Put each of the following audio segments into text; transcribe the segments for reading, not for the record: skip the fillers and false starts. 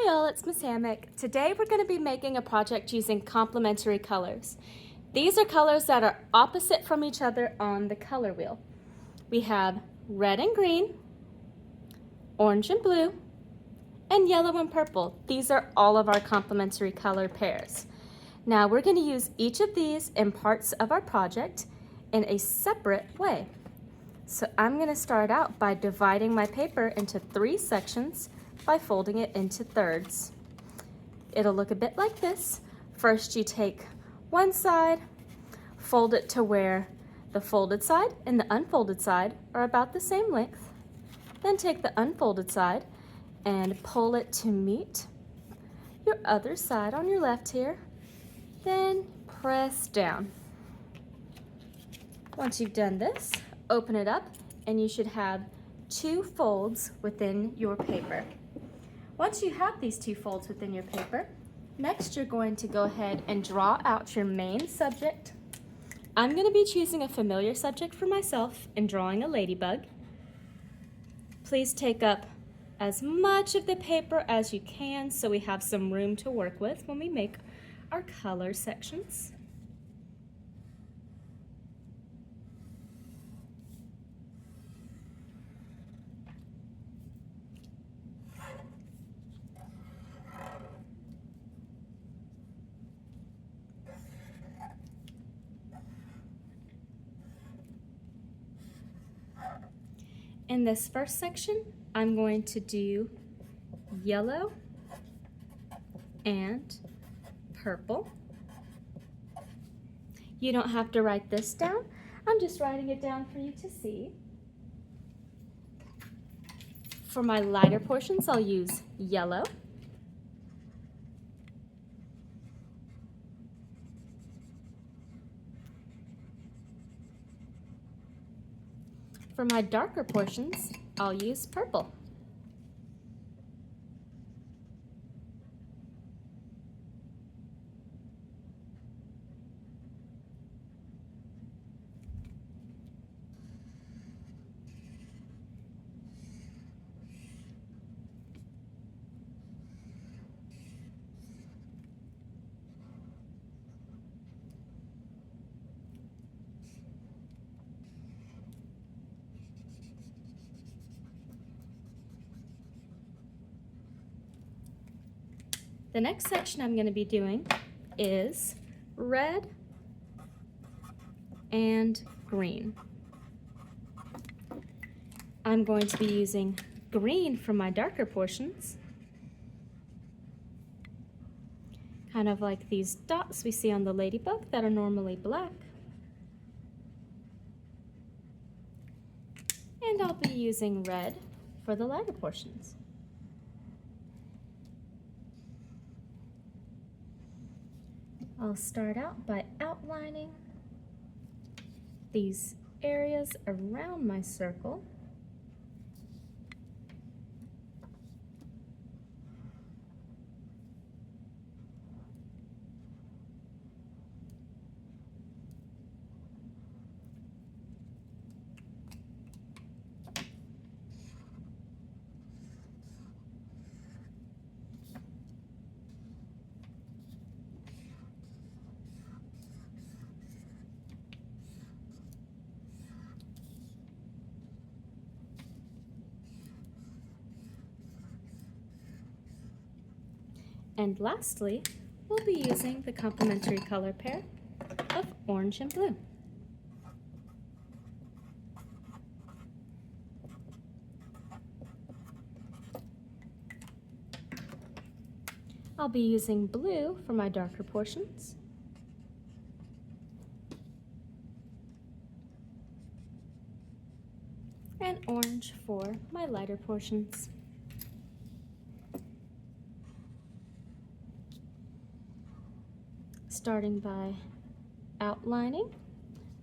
Hi all, it's Miss Hammock. Today we're going to be making a project using complementary colors. These are colors that are opposite from each other on the color wheel. We have red and green, orange and blue, and yellow and purple. These are all of our complementary color pairs. Now we're going to use each of these in parts of our project in a separate way. So I'm going to start out by dividing my paper into 3 sections by folding it into thirds. It'll look a bit like this. First you take one side, fold it to where the folded side and the unfolded side are about the same length. Then take the unfolded side and pull it to meet your other side on your left here. Then press down. Once you've done this, open it up and you should have 2 folds within your paper. Once you have these 2 folds within your paper, next you're going to go ahead and draw out your main subject. I'm going to be choosing a familiar subject for myself and drawing a ladybug. Please take up as much of the paper as you can so we have some room to work with when we make our color sections. In this first section, I'm going to do yellow and purple. You don't have to write this down. I'm just writing it down for you to see. For my lighter portions, I'll use yellow. For my darker portions, I'll use purple. The next section I'm going to be doing is red and green. I'm going to be using green for my darker portions, kind of like these dots we see on the ladybug that are normally black. And I'll be using red for the lighter portions. I'll start out by outlining these areas around my circle. And lastly, we'll be using the complementary color pair of orange and blue. I'll be using blue for my darker portions. And orange for my lighter portions. Starting by outlining,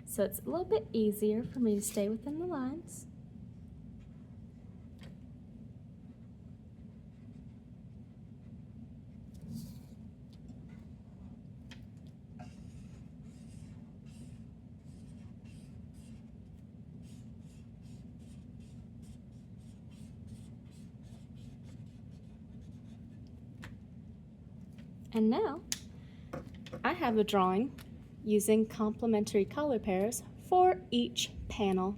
so it's a little bit easier for me to stay within the lines. And now I have a drawing using complementary color pairs for each panel